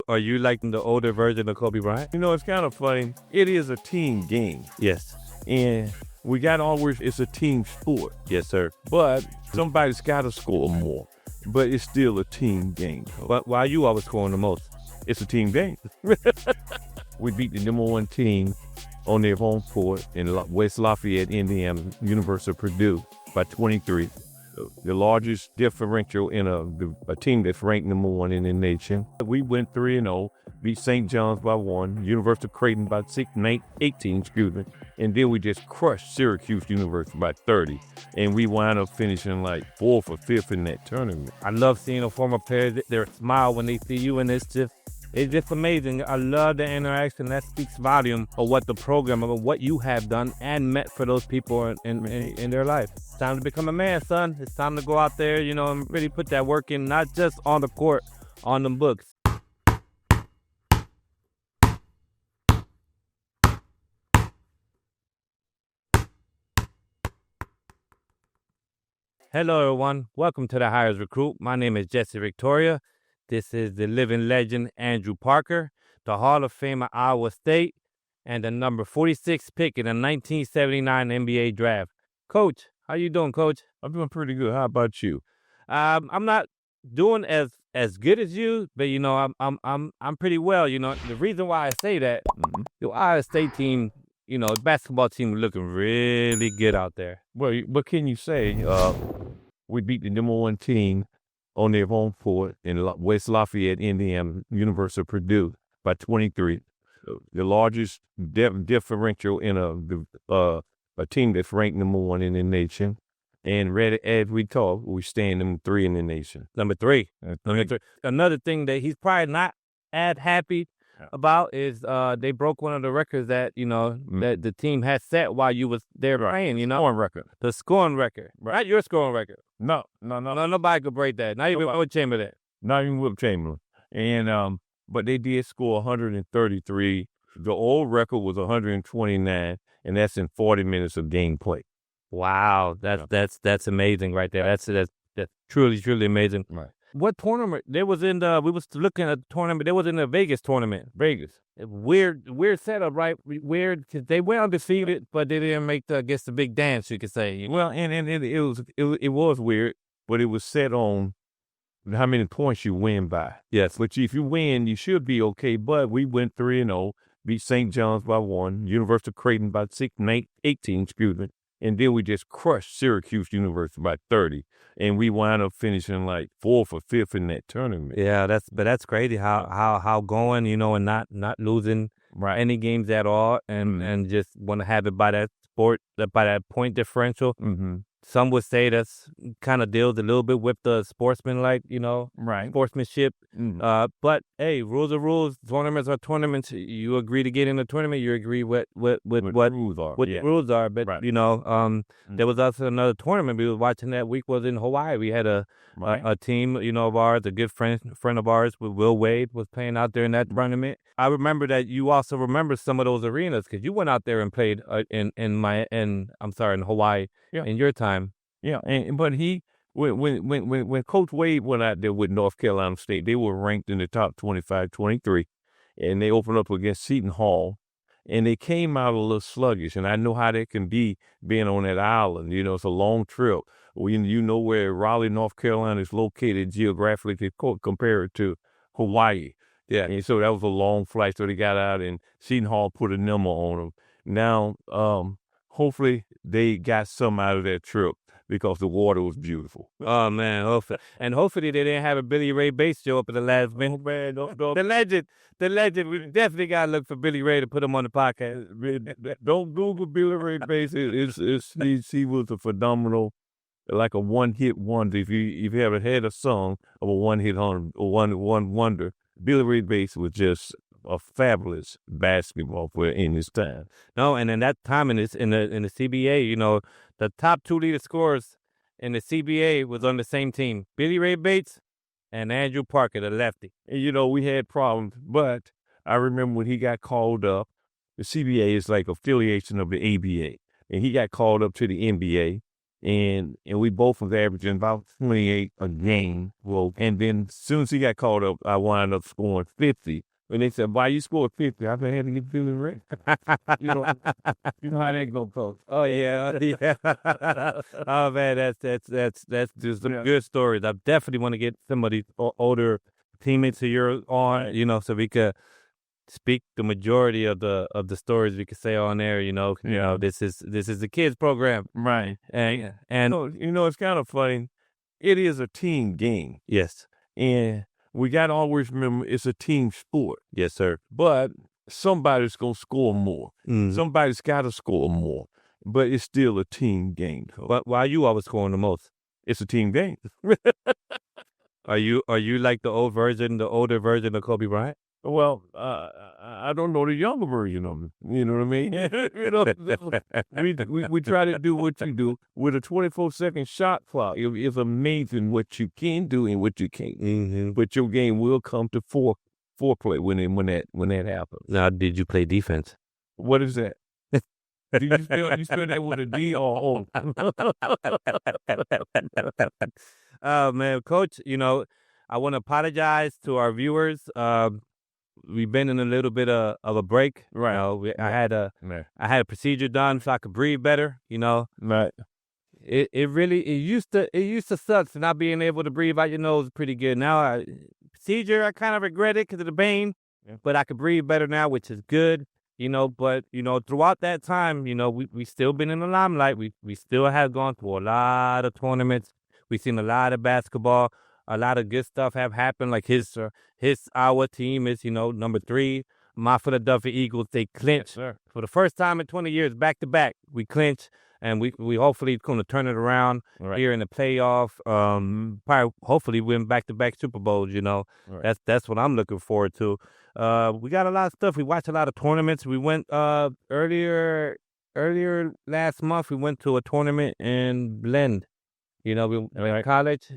Are you like the older version of Kobe Bryant? You know, it's kind of funny. It is a team game. Yes. And we got always, it's a team sport. Yes, sir. But somebody's got to score more. But it's still a team game. But why you always scoring the most? It's a team game. We beat the #1 team on their home court in West Lafayette, Indiana, University of Purdue by 23. The largest differential in a team that's ranked #1 in the nation. We went 3-0, beat St. John's by 1, University of Creighton by 18, and then we just crushed Syracuse University by 30, and we wound up finishing like 4th or 5th in that tournament. I love seeing a former player, their smile when they see you, and it's just amazing. I love the interaction. That speaks volume of what the program, of what you have done and met for those people in their life. It's time to become a man, son. It's time to go out there, and really put that work in, not just on the court, on the books. Hello, everyone. Welcome to the Hires Recruit. My name is Jesse Victoria. This is the living legend, Andrew Parker, the Hall of Fame at Iowa State, and the number 46 pick in the 1979 NBA draft. Coach, how you doing, Coach? I'm doing pretty good. How about you? I'm not doing as good as you, but I'm pretty well. The reason why I say that, the Iowa State team, the basketball team looking really good out there. Well, what can you say? We beat the #1 team on their home court in West Lafayette, Indiana, University of Purdue by 23. The largest differential in a team that's ranked #1 in the nation. And as we talk, we stand #3 in the nation. Number three. Another thing that he's probably not as happy about is they broke one of the records that that the team had set while you was there playing. Scoring record. The scoring record, not your scoring record. No. Nobody could break that. Not even Wilt Chamberlain. Not even Wilt Chamberlain. And but they did score 133. The old record was 129, and that's in 40 minutes of game play. Wow, that's amazing right there. That's truly amazing. Right. What tournament? They was in we was looking at the tournament. They was in the Vegas tournament. Vegas. Weird setup, right? Weird, because they were undefeated, but they didn't make the big dance, you could say. Well, and it was weird, but it was set on how many points you win by. Yes. But if you win, you should be okay. But we went 3-0, beat St. John's by 1, University of Creighton by 18, and then we just crushed Syracuse University by 30, and we wound up finishing like 4th or 5th in that tournament. Yeah, that's crazy how going, and not losing any games at all, and just want to have it by that point differential. Mm-hmm. Some would say that's kind of deals a little bit with the sportsmanlike, sportsmanship. Mm-hmm. But hey, rules are rules. Tournaments are tournaments. You agree to get in the tournament. You agree with what rules are. The rules are. But there was also another tournament we was watching that week was in Hawaii. We had a team, of ours, a good friend of ours, with Will Wade, was playing out there in that tournament. I remember that you also remember some of those arenas because you went out there and played in Hawaii in your time. Yeah, but when Coach Wade went out there with North Carolina State, they were ranked in the top 25, 23, and they opened up against Seton Hall, and they came out a little sluggish, and I know how that can be being on that island. It's a long trip. You know where Raleigh, North Carolina is located geographically compared to Hawaii. Yeah, and so that was a long flight, so they got out, and Seton Hall put a number on them. Now, hopefully they got some out of that trip because the water was beautiful. Oh, man. Hopefully they didn't have a Billy Ray Bass show up at the last minute. Man, don't. The legend, we definitely got to look for Billy Ray to put him on the podcast. Don't Google Billy Ray Bass. He was a phenomenal, like a one-hit wonder. If you haven't had a song of a one-hit wonder, Billy Ray Bass was just a fabulous basketball player in his time. No, and in that time in the CBA, the top 2 leading scorers in the CBA was on the same team, Billy Ray Bates and Andrew Parker, the lefty. And we had problems, but I remember when he got called up, the CBA is like affiliation of the ABA, and he got called up to the NBA, and we both was averaging about 28 a game. Well, and then as soon as he got called up, I wound up scoring 50. When they said, "Why you scored 50?" I said, "I had to get feeling ready." you know, you know how that go, Coach. Oh yeah, yeah. Oh man, that's just some good stories. I definitely want to get some of these older teammates of yours on, so we could speak the majority of the stories we could say on there. This is the kids program, Right. and it's kind of funny. It is a team game. Yes, and we got to always remember it's a team sport. Yes, sir. But somebody's going to score more. Mm-hmm. Somebody's got to score more. But it's still a team game. But why you always scoring the most? It's a team game. Are you like the older version of Kobe Bryant? Well, I don't know the younger version of him. You know what I mean? we try to do what you do with a 24-second shot clock. It's amazing what you can do and what you can't. Mm-hmm. But your game will come to foreplay when that happens. Now, did you play defense? What is that? Do you spell that with a D or O? Oh man, Coach. I want to apologize to our viewers. We've been in a little bit of a break. Right. I had a procedure done so I could breathe better. Right. It used to suck not being able to breathe out your nose pretty good. Now procedure I kind of regret it because of the pain, but I could breathe better now, which is good. But throughout that time, we still been in the limelight. We still have gone through a lot of tournaments. We've seen a lot of basketball. A lot of good stuff have happened. Like our team is, number 3. My Philadelphia Eagles, they clinch for the first time in 20 years, back to back. We clinch, and we hopefully going to turn it around here in the playoff. Probably, hopefully, win back to back Super Bowls. That's what I'm looking forward to. We got a lot of stuff. We watched a lot of tournaments. We went earlier last month. We went to a tournament in Blend. We went college.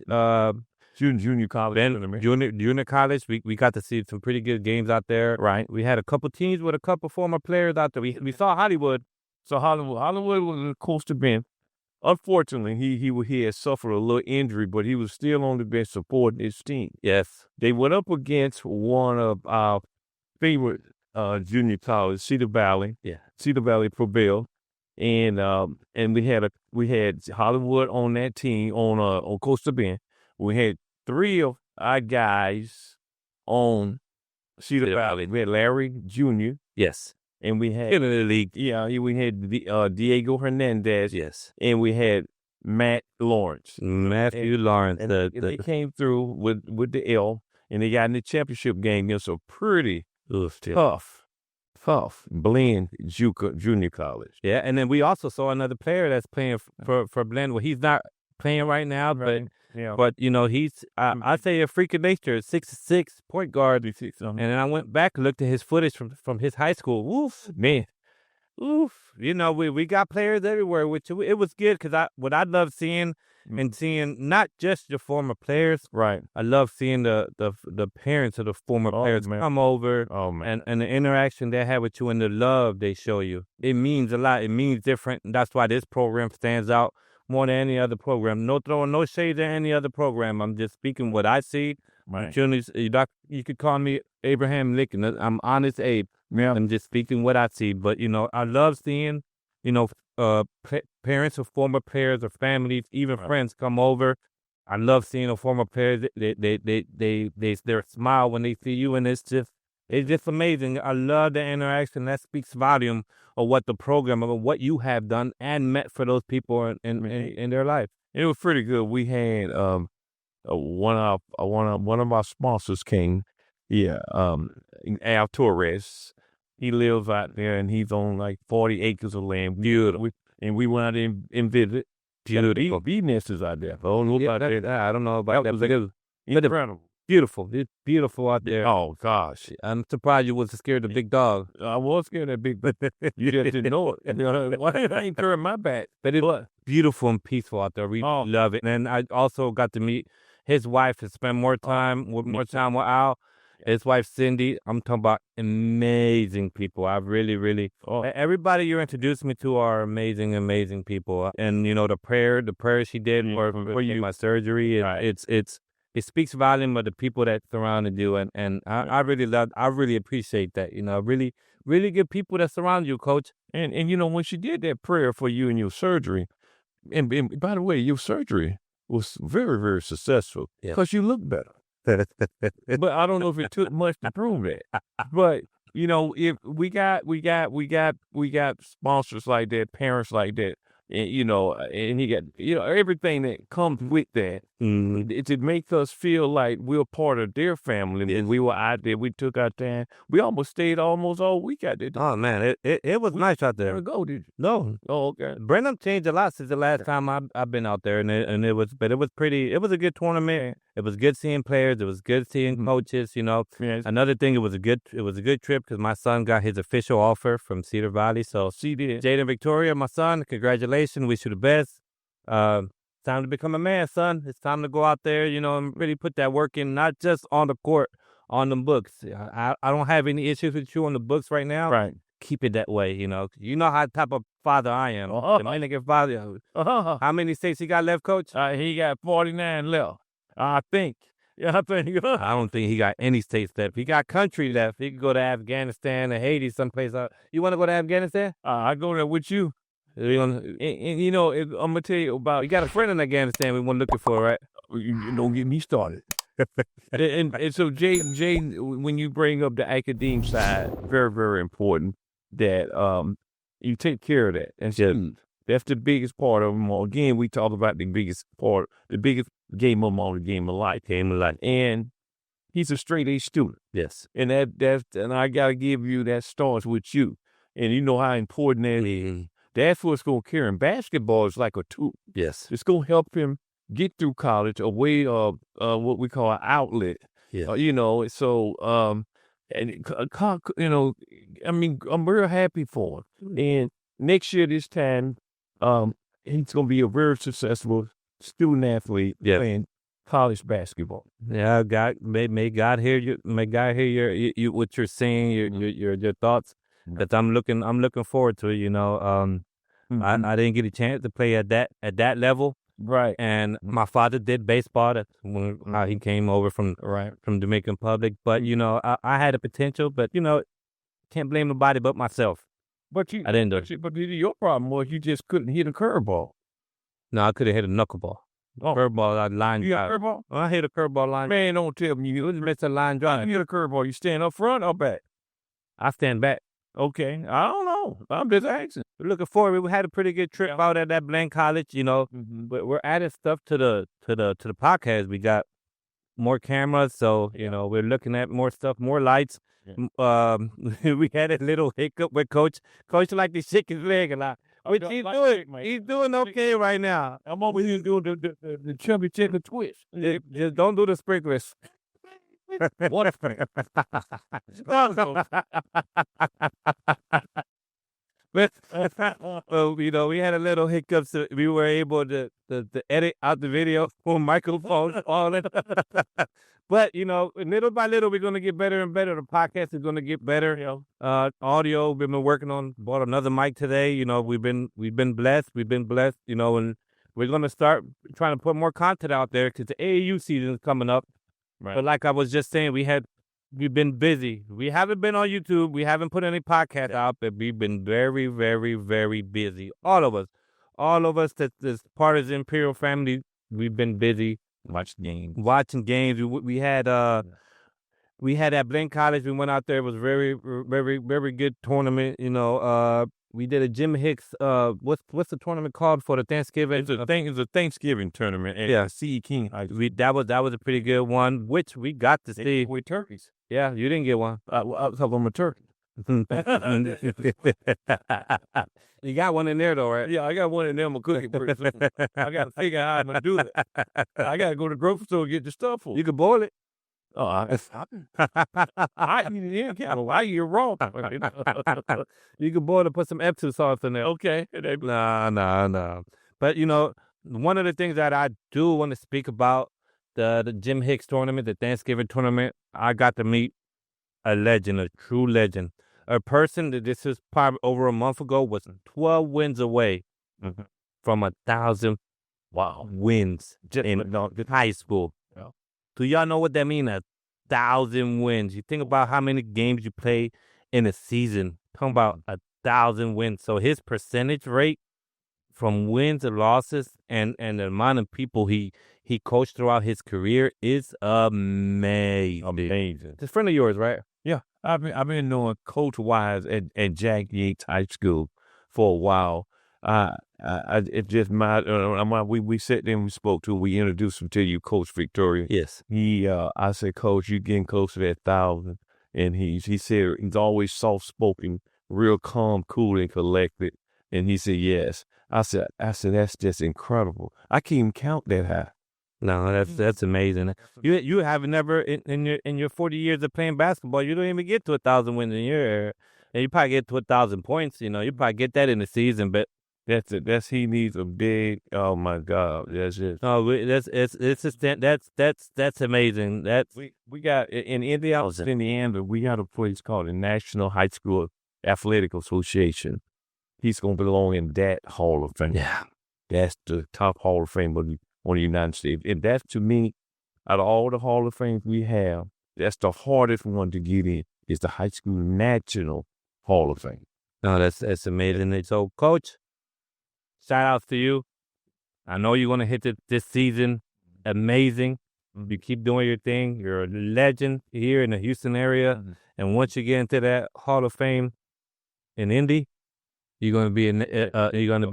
Junior college. Junior college. We got to see some pretty good games out there. Right. We had a couple teams with a couple former players out there. We saw Hollywood. So Hollywood was close to Ben. Unfortunately, he had suffered a little injury, but he was still on the bench supporting his team. Yes. They went up against one of our favorite junior colleges, Cedar Valley. Yeah. Cedar Valley prevailed. And we had Hollywood on that team on Coastal Bend. We had 3 of our guys on Cedar Valley. We had Larry Jr. Yes. And we had in the league. Yeah, we had Diego Hernandez. Yes. And we had Matthew Lawrence. And they came through with the L, and they got in the championship game against a pretty tough Blend Junior College. Yeah, and then we also saw another player that's playing for Blend. Well, he's not playing right now, but he's I say a freak of nature, 6'6" point guard. And then I went back and looked at his footage from his high school. Oof, man. Oof. We got players everywhere, which it was good because what I love seeing and seeing not just your former players. Right. I love seeing the parents of the former players come over. Oh man. And the interaction they have with you and the love they show you. It means a lot. It means different. And that's why this program stands out more than any other program. No throwing no shade at any other program. I'm just speaking what I see. Right. You could call me Abraham Lincoln. I'm Honest Abe. Yeah. I'm just speaking what I see. But, I love seeing, parents of former players or families, even friends come over. I love seeing a former player. They smile when they see you, and it's just amazing. I love the interaction. That speaks volume of what the program, of what you have done and met for those people in their life. It was pretty good. We had one of our sponsors came. Yeah, Al Torres. He lives out there, and he's on like 40 acres of land. Beautiful. And we went out and visited. Beautiful. Bee nests out there. I don't know about that. I don't know about that. It was incredible. Beautiful. It's beautiful out there. Oh, gosh. I'm surprised you wasn't scared of the big dog. I was scared of that big dog. You just didn't know it. Why I ain't turning my back? But it was beautiful and peaceful out there. We love it. And I also got to meet his wife and spend more time with Al. his wife Cindy. I'm talking about amazing people. I really everybody you introduced me to are amazing people. And you know the prayer she did for you, my surgery. It speaks volume of the people that surrounded you, and I really appreciate that. You know, really good people that surround you, Coach. And you know, when she did that prayer for you and your surgery, and by the way, your surgery was very successful because you look better. But I don't know if it took much to prove that. But you know, if we got sponsors like that, parents like that, and you know, and he got everything that comes with that. It makes us feel like we're part of their family. And we were out there. We took our time. We almost stayed almost all week out there. Oh man, it was nice out there. Never go, did you? No. Oh, okay. Brenham changed a lot since the last time I've been out there, and it was a good tournament. It was good seeing players. It was good seeing coaches. You know, another thing, it was a good trip because my son got his official offer from Cedar Valley. So Jaden Victoria, my son, congratulations. Wish you the best. Time to become a man, son. It's time to go out there, you know, and really put that work in, not just on the court, on the books. I don't have any issues with you on the books right now. Right. Keep it that way, you know. You know how type of father I am. The Dominican father. How many states he got left, Coach? He got 49 left, I think. Yeah, I don't think he got any states left. He got country left. He could go to Afghanistan or Haiti, someplace. You want to go to Afghanistan? I go there with you. And you know, I'm gonna tell you about. You got a friend in Afghanistan we weren't looking for, right? You don't get me started. and so, Jay, when you bring up the academic side, very important that you take care of that. That's the biggest part of them all. Again, we talked about the biggest game of all, the game of life. And he's a straight A student. Yes. And and I gotta give you that starts with you. And you know how important that is. That's what's going to carry him. Basketball is like a tool. Yes. It's going to help him get through college, a way of what we call an outlet. Yeah. You know, so, you know, I mean, I'm very happy for him. And next year, this time, he's going to be a very successful student athlete playing college basketball. Yeah, may God hear you. May God hear your what you're saying, your thoughts. That I'm looking forward to, you know. I didn't get a chance to play at that level, right? And my father did baseball. That's how he came over from Dominican Republic. But you know, I had a potential, but you know, can't blame nobody but myself. I didn't do it. But your problem was you just couldn't hit a curveball. No, I could have hit a knuckleball. Curveball, I line. You got a curveball? I hit a curveball line. Man, don't tell me you missed a line drive. You hit a curveball. You stand up front or back? I stand back. Okay, I don't know. I'm just asking. We're looking forward. We had a pretty good trip out at that Blaine College, you know. But we're adding stuff to the podcast. We got more cameras, so you know we're looking at more stuff, more lights. We had a little hiccup with Coach. Coach like to shake his leg a lot. Which he's doing. He's doing okay right now. I'm over here doing the chubby chicken twist. Just don't do the sprinklers. What? Well, you know, we had a little hiccup, so we were able to edit out the video on microphones, all that. But you know, little by little, we're gonna get better and better. The podcast is gonna get better. You know, audio. We've been working on. Bought another mic today. You know, we've been blessed. You know, and we're gonna start trying to put more content out there because the AAU season is coming up. Right. But like I was just saying, we've been busy. We haven't been on YouTube. We haven't put any podcasts out, but we've been very, very, very busy. All of us that's part of the Imperial family, we've been busy watching games. We had at Blaine College. We went out there. It was very, very, very good tournament. You know, we did a Jim Hicks. What's the tournament called for the Thanksgiving? It's a Thanksgiving tournament. Yeah, C.E. King. That was a pretty good one, which we got to see with turkeys. Yeah, you didn't get one. I was talking about turkey. You got one in there though, right? Yeah, I got one in there. I'm gonna cook it pretty soon. I got to figure out how I'm gonna do it. I got to go to the grocery store and get the stuff for. You can boil it. Oh, I you're wrong. You can boil it, put some Epsom sauce in there. Okay. No. But you know, one of the things that I do want to speak about the Jim Hicks tournament, the Thanksgiving tournament. I got to meet a legend, a true legend, a person that this is probably over a month ago was 12 wins away from 1,000 wins in high school. Yeah. Do y'all know what that means? 1,000 wins. You think about how many games you play in a season. Talking about 1,000 wins. So his percentage rate from wins and losses and the amount of people he coached throughout his career is amazing. Amazing. It's a friend of yours, right? Yeah, I've been knowing Coach Wise at Jack Yates High School for a while. It just we sat there and we spoke to him. We introduced him to you, Coach Victoria. Yes. I said, Coach, you getting close to that 1,000, and he said he's always soft spoken, real calm, cool, and collected. And he said, yes. I said that's just incredible. I can't even count that high. No, that's amazing. You have never in your 40 years of playing basketball, you don't even get to 1,000 wins in a year. And you probably get to 1,000 points. You know, you probably get that in the season, but that's it. He needs a big. Oh my God, that's it. No, that's amazing. We got in Indiana. We got a place called the National High School Athletic Association. He's gonna belong in that Hall of Fame. Yeah, that's the top Hall of Fame on the United States. And that's, to me, out of all the Hall of Fames we have, that's the hardest one to get in. Is the High School National Hall of Fame. No, that's amazing. So, Coach, shout out to you. I know you're gonna hit this season amazing. You keep doing your thing. You're a legend here in the Houston area. And once you get into that Hall of Fame in Indy, you're gonna be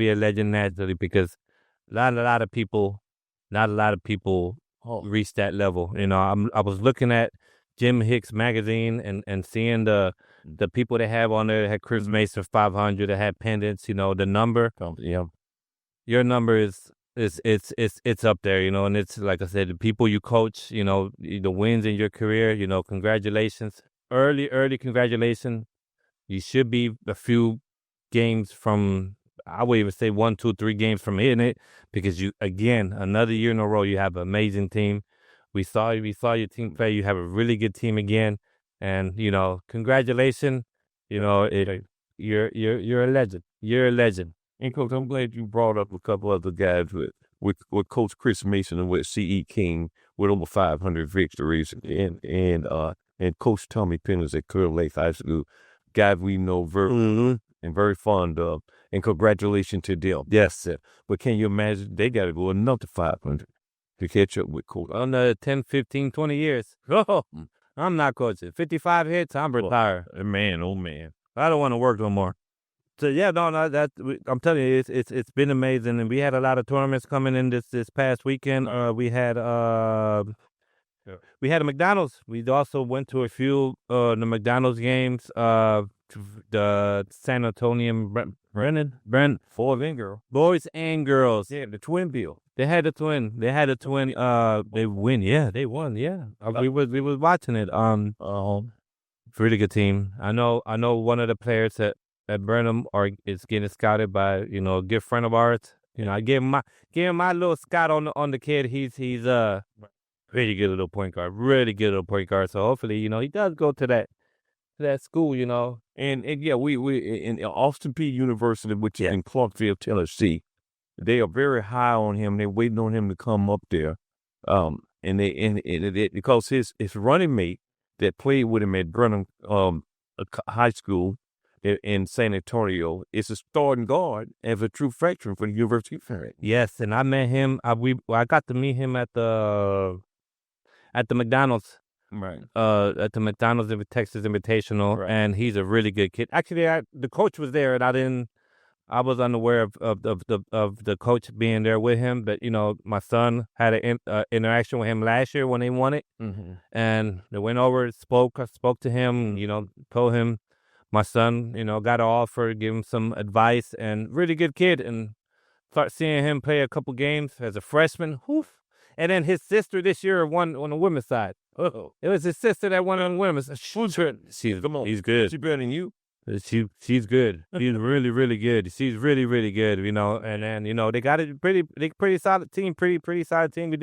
a legend naturally, because not a lot of people reach that level. You know, I was looking at Jim Hicks magazine and seeing the people they have on there that had Chris Mason 500, that had pendants. You know, the number. Yeah, your number is it's up there. You know, and it's like I said, the people you coach. You know, the wins in your career. You know, congratulations, early congratulations. You should be a few games from, I would even say 1, 2, 3 games from hitting it, because you, again, another year in a row, you have an amazing team. We saw your team play. You have a really good team again, and you know, congratulations. You know, you're a legend. You're a legend. And Coach, I'm glad you brought up a couple other guys with Coach Chris Mason and with C.E. King with over 500 victories, and Coach Tommy Penners at Curve Lake High School, guys we know and very fond of, and congratulations to them. Yes, sir. But can you imagine, they got to go another 500 to catch up with Coach. Another 10, 15, 20 years. Oh, I'm not coaching. 55 hits, I'm retired. Man, oh man. I don't want to work no more. So yeah, no, I'm telling you, it's been amazing, and we had a lot of tournaments coming in this past weekend. We had a McDonald's. We also went to a few the McDonald's games. The San Antonio Brent 4 girl boys and girls. Yeah, the twin bill. They had a twin. They win. Yeah, they won. Yeah, we was watching it. Really good team. I know one of the players at Burnham is getting scouted by, you know, a good friend of ours. You know, I gave him my little scout on the kid. He's really good little point guard. Really good little point guard. So hopefully, you know, he does go to that school, you know. And yeah, we in Austin Peay University, which is in Clarksville, Tennessee, they are very high on him. They're waiting on him to come up there. Because his running mate that played with him at Brenham High School in San Antonio is a starting guard as a true freshman for the University of Fairfield. Yes, and I met him. I got to meet him at the McDonald's. Right. At the McDonald's Texas Invitational, right. And he's a really good kid. Actually, the coach was there, and I was unaware of the coach being there with him. But you know, my son had an interaction with him last year when they won it, and they went over, spoke to him. You know, told him my son, you know, got an offer, give him some advice, and really good kid. And start seeing him play a couple games as a freshman. Woof. And then his sister this year won on the women's side. Oh, it was his sister that won on the women's. He's good. She better than you. She's good. She's really, really good. She's really, really good. And then they got a pretty solid team. Pretty solid team.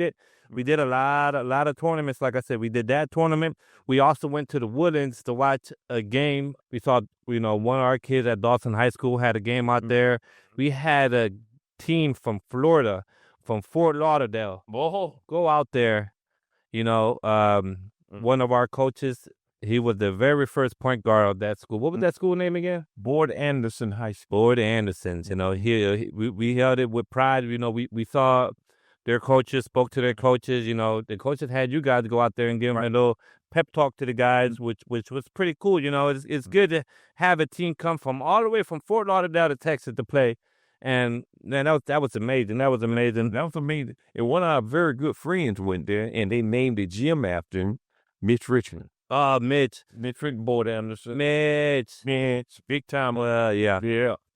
We did a lot of tournaments. Like I said, we did that tournament. We also went to the Woodlands to watch a game. We saw one of our kids at Dawson High School had a game out there. We had a team from Florida, from Fort Lauderdale. Go out there. One of our coaches, he was the very first point guard of that school. What was that school name again? Boyd Anderson High School. Boyd Anderson's. We held it with pride. We saw their coaches, spoke to their coaches. The coaches had you guys go out there and give them a little pep talk to the guys, which was pretty cool. It's good to have a team come from all the way from Fort Lauderdale to Texas to play. And man, that was amazing. That was amazing. And one of our very good friends went there, and they named the gym after him, Mitch Richmond. Oh, Mitch Richmond, Boyd Anderson. Mitch, big time. Yeah.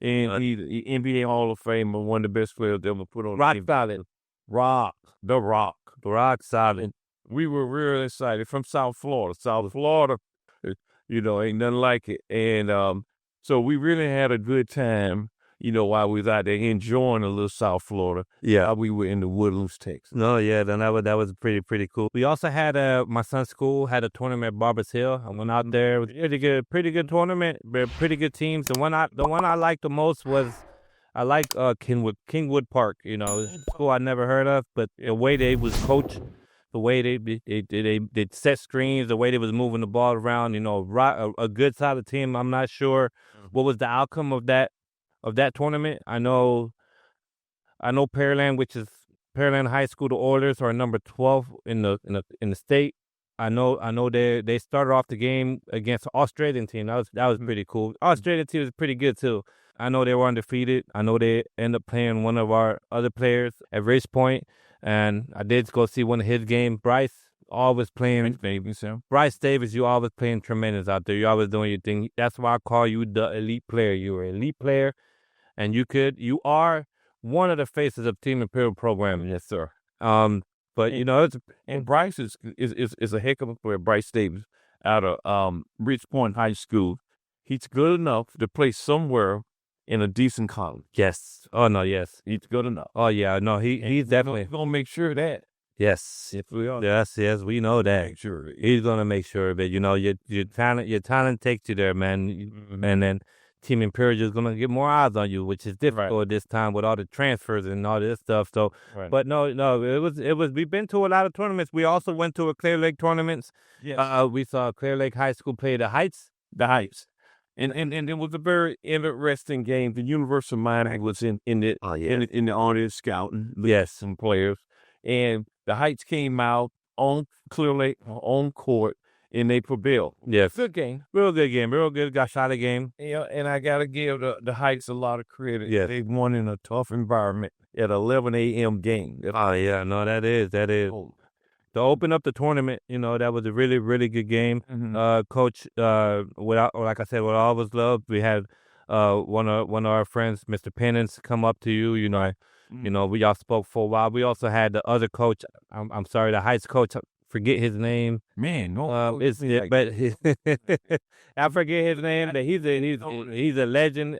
And he's NBA Hall of Famer, one of the best players ever put on. Rock solid. The Rock solid. We were real excited from South Florida. Ain't nothing like it. And so we really had a good time. While we was out there enjoying a little South Florida. Yeah. We were in the Woodlands, Texas. No, yeah, then that was pretty cool. We also had my son's school had a tournament at Barbers Hill. I went out there. It was pretty good tournament. Pretty good teams. The one I liked the most was I like Kingwood Park. School I never heard of, but the way they was coached, the way they set screens, the way they was moving the ball around. A good solid team. I'm not sure what was the outcome of that tournament. I know Pearland, which is Pearland High School. The Oilers are number 12 in the state. I know they started off the game against an Australian team. That was pretty cool. Australian team was pretty good too. I know they were undefeated. I know they ended up playing one of our other players at Race Point, and I did go see one of his games. Bryce always playing. Bryce Davis, you always playing tremendous out there. You always doing your thing. That's why I call you the elite player. You're an elite player. And you are one of the faces of Team Imperial programming. Yes, sir. But and Bryce is a heck of a player. Bryce Davis out of Rich Point High School. He's good enough to play somewhere in a decent college. Yes. Oh no. Yes. He's good enough. Oh yeah. No. He's definitely gonna make sure of that. Yes. Yes, we are. Yes. We know that. Make sure. He's gonna make sure of it. Your talent takes you there, man. Mm-hmm. And then Team Imperial is gonna get more eyes on you, which is difficult this time with all the transfers and all this stuff. So, but no, it was. We've been to a lot of tournaments. We also went to a Clear Lake tournaments. Yes. We saw Clear Lake High School play the Heights. And it was a very interesting game. The University of Miami was in the audience scouting. Yes, some players, and the Heights came out on Clear Lake on court. And they prevailed. Yes. Good game. Real good game. Real good. Got shot a game. And I got to give the Heights a lot of credit. Yes. They won in a tough environment at 11 a.m. game. Oh, yeah. No, that is. To open up the tournament, that was a really, really good game. Mm-hmm. Coach, like I said, with all of us love, we had one of our friends, Mr. Pennance, come up to you. We all spoke for a while. We also had the other coach. I'm sorry, the Heights coach. Forget his name. Man, no. But I forget his name. But he's a legend.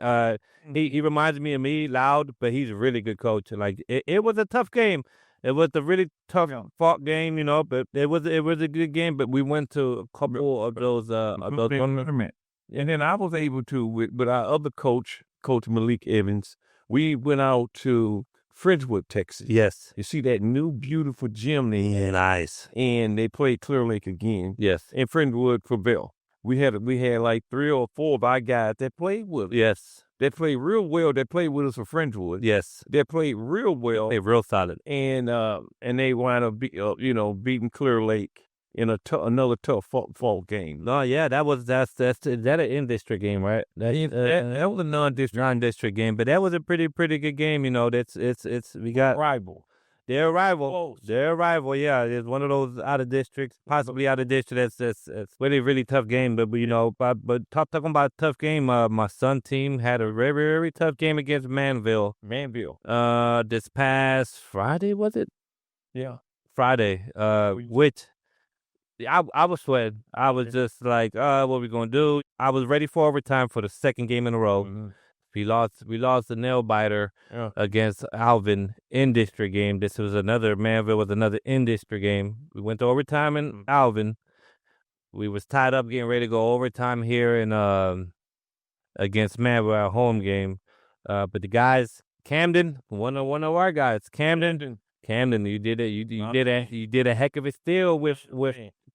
He reminds me of me, Loud, but he's a really good coach. Like it was a tough game. It was a really tough fought game, but it was a good game. But we went to a couple of those tournaments. And then I was able to with our other coach, Coach Malik Evans. We went out to Frenchwood, Texas. Yes. You see that new beautiful gym there? Yeah, nice. And they played Clear Lake again. Yes. And Frenchwood prevailed. We had like 3 or 4 of our guys that played with us. Yes. They played real well. They played with us for Frenchwood. Yes. They played real well. They real solid. And they wound up beating Clear Lake in another tough fall game. No, yeah, is that an in-district game, right? That was a non-district game, but that was a pretty good game. We got rival. Their rival. Yeah, it's one of those out of districts, possibly out of district. That's really really tough game. But talking about tough game, my son team had a very very tough game against Manville. This past Friday, was it? Yeah, Friday. I was sweating. I was just like, what we gonna do? I was ready for overtime for the second game in a row. Mm-hmm. We lost the nail biter against Alvin in district game. This was Manville was another in district game. We went to overtime in Alvin. We was tied up getting ready to go overtime here in against Manville, our home game. But the guys, Camden, one of our guys, Camden, you did it. You did a heck of a steal with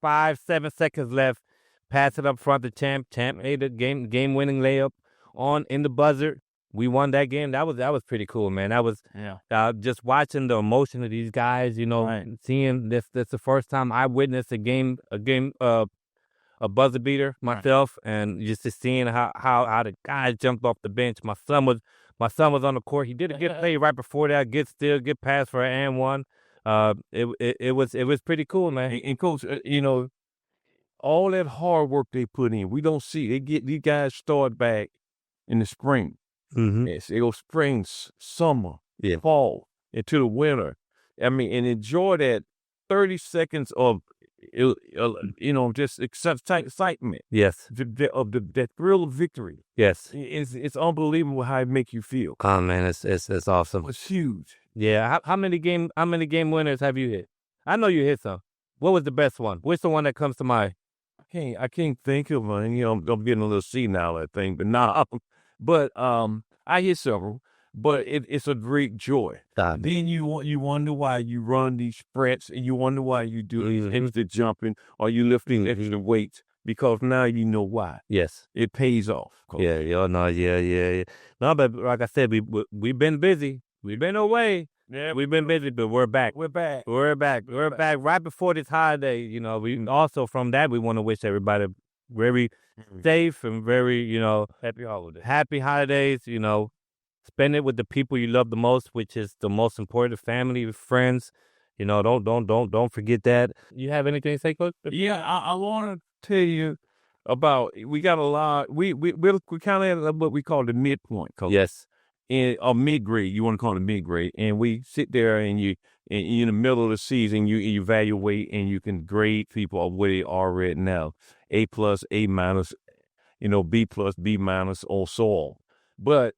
5-7 seconds left. Pass it up front to Champ. Champ made a game winning layup in the buzzer. We won that game. That was pretty cool, man. That was just watching the emotion of these guys. Seeing this the first time I witnessed a buzzer beater myself, and just seeing how the guys jumped off the bench. My son was on the court. He did a good play right before that. Good steal, good pass for an and one. It was pretty cool, man. And Coach, all that hard work they put in, we don't see. They get these guys start back in the spring. Mm-hmm. Yes, it goes spring, summer, fall, into the winter. I mean, and enjoy that 30 seconds of, just excitement. Yes. That thrill of victory. Yes. It's unbelievable how it make you feel. Oh man, it's awesome. It's huge. Yeah. How many game winners have you hit? I know you hit some. What was the best one? What's the one that comes to mind? I can't think of one. I'm getting a little senile, I think, but nah. But I hit several. But it's a great joy. Then you wonder why you run these sprints, and you wonder why you do these extra jumping, or you lifting extra weights, because now you know why. Yes, it pays off. Coach. Yeah. No, but like I said, we've been busy. We've been away. Yeah, we've been busy, but we're back. We're back right before this holiday. We also from that we want to wish everybody very safe and very happy holidays. Happy holidays. Spend it with the people you love the most, which is the most important: family, friends. Don't forget that. You have anything to say, Coach? Yeah, I want to tell you about. We got a lot. We kind of at what we call the midpoint, Coach. Yes. Or mid grade. You want to call it mid grade, and we sit there and you in the middle of the season you evaluate and you can grade people of where they are right now: A+, A-, B+, B-, or so on. But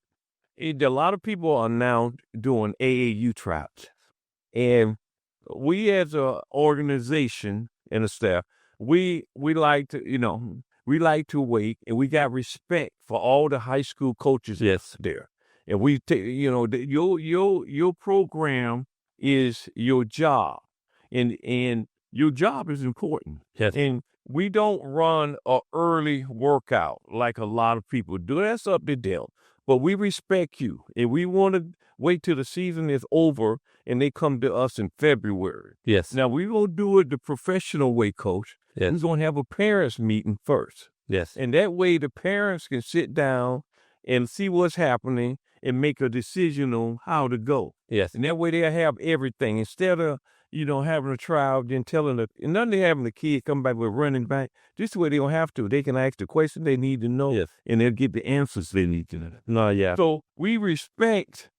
a lot of people are now doing AAU tryouts, and we as an organization and a staff, we like to wait, and we got respect for all the high school coaches there. And we take, your program is your job, and your job is important. Yes. And we don't run an early workout like a lot of people do. That's up to them. But we respect you, and we want to wait till the season is over and they come to us in February. Yes. Now, we're going to do it the professional way, Coach. Yes. We're going to have a parents meeting first. Yes. And that way the parents can sit down and see what's happening and make a decision on how to go. Yes. And that way they'll have everything. Instead of, having a trial, then and none of having the kid come back with running back. This way they don't have to. They can ask the question they need to know. Yes. And they'll get the answers they need to know. No, yeah. So we respect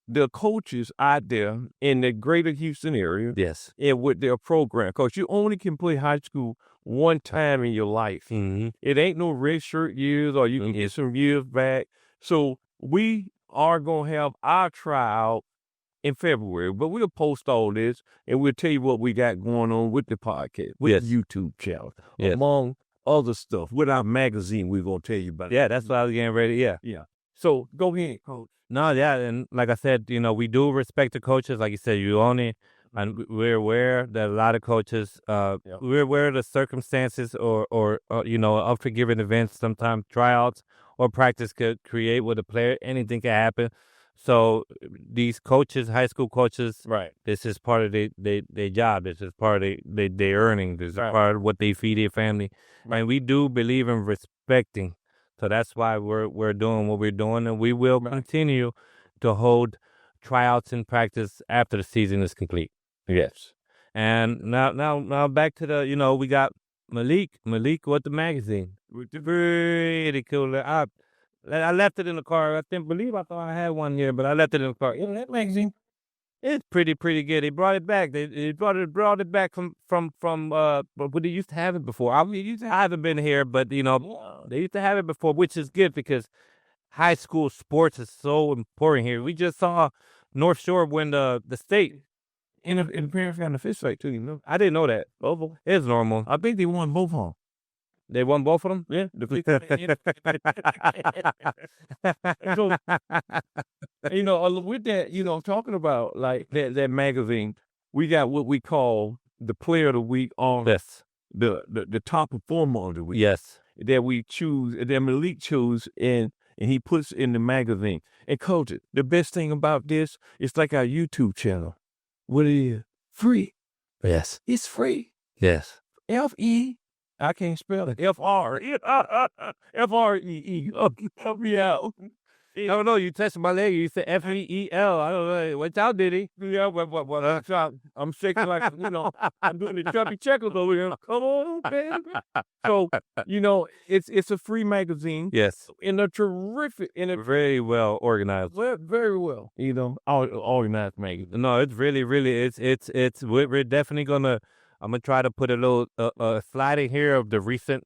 the coaches out there in the greater Houston area. Yes. And with their program. Because you only can play high school one time in your life. Mm-hmm. It ain't no red shirt years, or you can get some years back. So we are going to have our tryout in February, but we'll post all this and we'll tell you what we got going on with the podcast, with the YouTube channel, among other stuff. With our magazine, we're going to tell you about it. Yeah, that's what I was getting ready. Yeah. So go ahead, Coach. No, yeah, and like I said, we do respect the coaches. Like you said, you own it, and we're aware that a lot of coaches, we're aware of the circumstances or unforgiving events. Sometimes tryouts or practice could create with a player. Anything can happen. So these coaches, high school coaches, right? This is part of their job. This is part of their earnings. This is part of what they feed their family. Right. And we do believe in respecting. So that's why we're doing what we're doing, and we will continue to hold tryouts and practice after the season is complete. Yes. And now back to the we got Malik with the magazine. Pretty cool. I left it in the car. I thought I had one here, but I left it in the car. That magazine. It's pretty good. They brought it back. They brought it back from but they used to have it before. I haven't been here, but you know they used to have it before, which is good because high school sports is so important here. We just saw North Shore win the state. And the parents got in a fist fight too, you know. I didn't know that. It's normal. I think they won both of them. They won both of them? Yeah. So, you know, with that, you know, talking about like that magazine, we got what we call the player of the week on Yes. the top performer of the week. Yes. That we choose, that Malik chose, and he puts in the magazine. And Coach, the best thing about this is like our YouTube channel. What it is? Free. Yes. It's free. Yes. F-E. I can't spell it. F-R-E-E. Help me out. I don't know. You touched my leg. You said F-E-E-L. I don't know. Watch out, Diddy. Yeah, but I'm shaking like, you know, I'm doing the chubby checkers over here. Come on, baby. So, you know, it's a free magazine. Yes. In a terrific, very well organized. Very well, you know, organized magazine. No, it's really, we're definitely gonna, I'm gonna try to put a little slide in here of the recent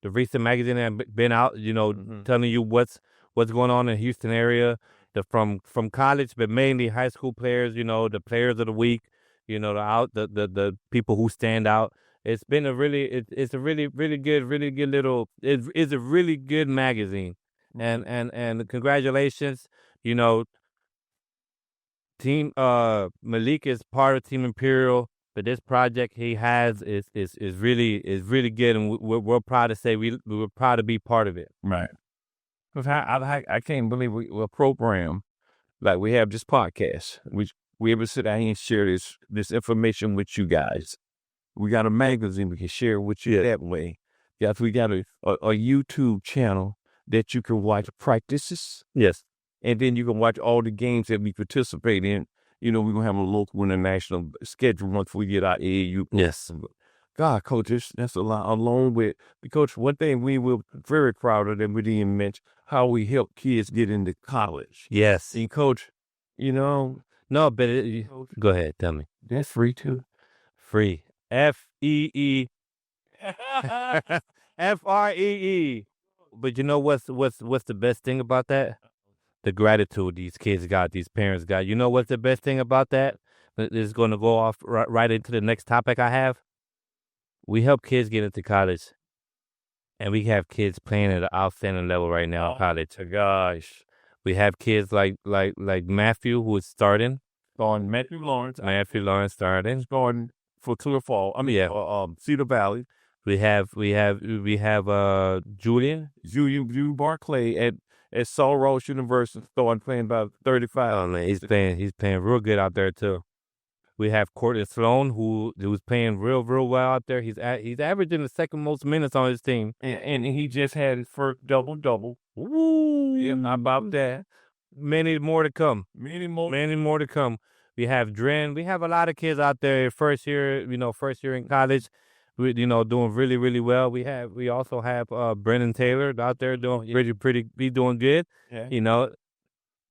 magazine that been out, you know, telling you what's going on in the Houston area, from college, but mainly high school players, you know, the players of the week, you know, the people who stand out. It's been a really, it's a really good little, it's a really good magazine. And congratulations, you know, Team Malik is part of Team Imperial, but this project he has is really good, and we're proud to say we're proud to be part of it. Right. Because I can't believe we're a program like we have this podcast. We able to sit out here and share this information with you guys. We got a magazine we can share with you that way. Yes, we got a YouTube channel that you can watch practices. Yes. And then you can watch all the games that we participate in. You know, we're going to have a local international schedule once we get our AAU. Yes. God, Coach, that's a lot. Along with, Coach, one thing we were very proud of that we didn't mention, how we help kids get into college. Yes. See, Coach, you know. No, but go ahead, tell me. That's free too. Free. F-E-E. F-R-E-E. But you know what's the best thing about that? The gratitude these kids got, these parents got. You know what's the best thing about that? This is going to go off right into the next topic I have. We help kids get into college, and we have kids playing at an outstanding level right now in college. Gosh, we have kids like Matthew, who is starting. Matthew Lawrence starting. Starting for Clear Fall. I mean, Cedar Valley. We have Julian Barclay at Saul Ross University, starting playing about 35. Oh man, he's playing real good out there too. We have Courtney Sloan, who's playing real well out there. He's averaging the second most minutes on his team, and he just had his first double. Ooh, yeah, how about that? Many more to come. Many more to come. We have Dren. We have a lot of kids out there first year in college. We, doing really, really well. We also have Brendan Taylor out there doing doing good. Yeah. You know,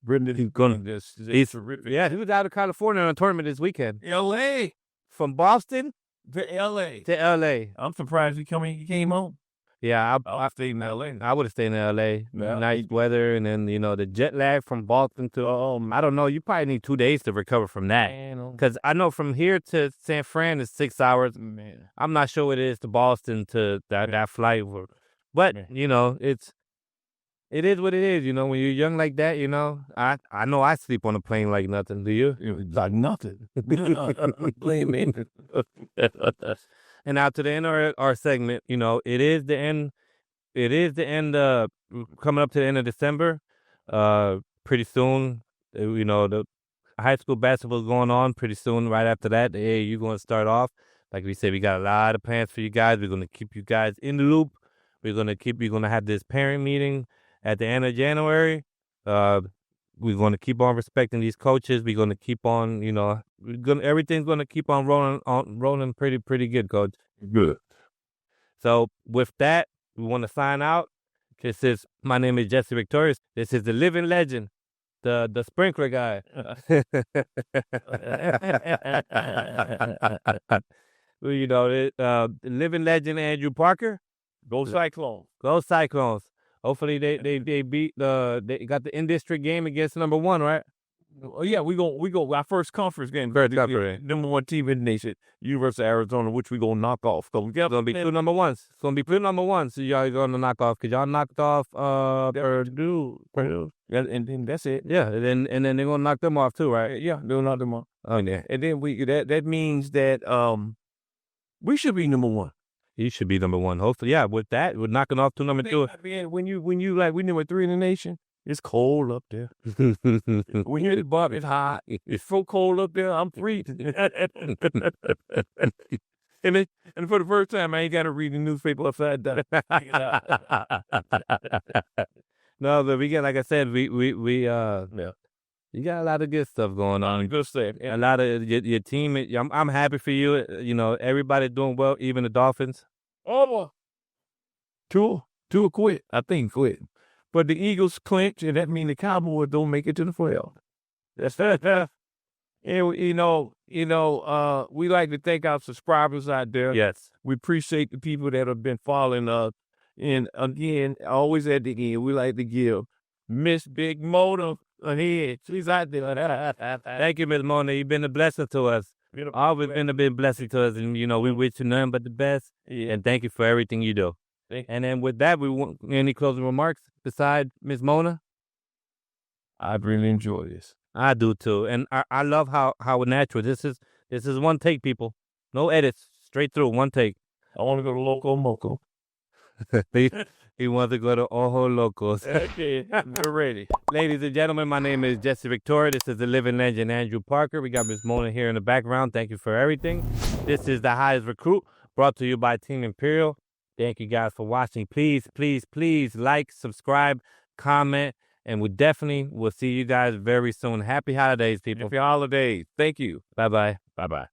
Brendan, he's terrific. Yeah, he was out of California on a tournament this weekend. L.A. From Boston to L.A. I'm surprised he came home. Yeah, I stayed in L.A. I would have stayed in L.A. Yeah. Nice weather, and then the jet lag from Boston to I don't know. You probably need 2 days to recover from that. Because I know from here to San Fran is 6 hours. Man. I'm not sure what it is to Boston to that flight, but it is what it is. When you're young like that, I know I sleep on a plane like nothing. Do you? Like nothing. Blame me. And now to the end of our segment, it is the end. It is the end. Coming up to the end of December. Pretty soon, the high school basketball is going on. Pretty soon, right after that, the AAU going to start off. Like we said, we got a lot of plans for you guys. We're going to keep you guys in the loop. We're going to have this parent meeting at the end of January. We're going to keep on respecting these coaches. We're going to keep on, everything's going to keep on rolling pretty good, Coach. Good. So with that, we want to sign out. My name is Jesse Victorious. This is the living legend, the sprinkler guy. You know, living legend Andrew Parker. Go Cyclones. Go Cyclones. Hopefully they beat they got the in-district game against number 1, right? Oh yeah, we go our first conference game. Number 1 team in the nation, University of Arizona, which we gonna knock off. So it's gonna be 2 number 1s. It's gonna be 2 number 1s. So y'all gonna knock off because y'all knocked off Purdue. And then that's it. Yeah, and then they're gonna knock them off too, right? Yeah, they'll knock them off. Oh yeah. And then that means that we should be number 1. He should be number 1. Hopefully, yeah. With that, we're knocking off to number 2. When you like we number 3 in the nation, it's cold up there. When you're at Bob, it's hot. It's so cold up there. I'm freezing. and for the first time, I ain't got to read the newspaper upside down. No, but we get, like I said, we yeah. You got a lot of good stuff going on. Good stuff. Yeah. A lot of your team. I'm happy for you. You know, everybody doing well, even the Dolphins. Oh, Tua quit. I think quit. But the Eagles clinch, and that means the Cowboys don't make it to the playoffs. That's and you know, we like to thank our subscribers out there. Yes, we appreciate the people that have been following us. And again, always at the end, we like to give Miss Big Mona ahead. She's out there. Thank you, Miss Mona. You've been a blessing to us. Always been a big blessing to us, and you know we wish you nothing but the best. Yeah. And thank you for everything you do. And then with that, we want any closing remarks besides Miss Mona? I really enjoy this. I do too, and I love how natural this is. This is one take, people. No edits, straight through, one take. I want to go to Loco Moco. He wants to go to Ojo Locos. Okay, we're ready. Ladies and gentlemen, my name is Jesse Victoria. This is the living legend Andrew Parker. We got Miss Mona here in the background. Thank you for everything. This is the Highest Recruit, brought to you by Team Imperial. Thank you guys for watching. Please, please, please like, subscribe, comment, and we definitely will see you guys very soon. Happy holidays, people. Happy holidays. Thank you. Bye-bye. Bye-bye.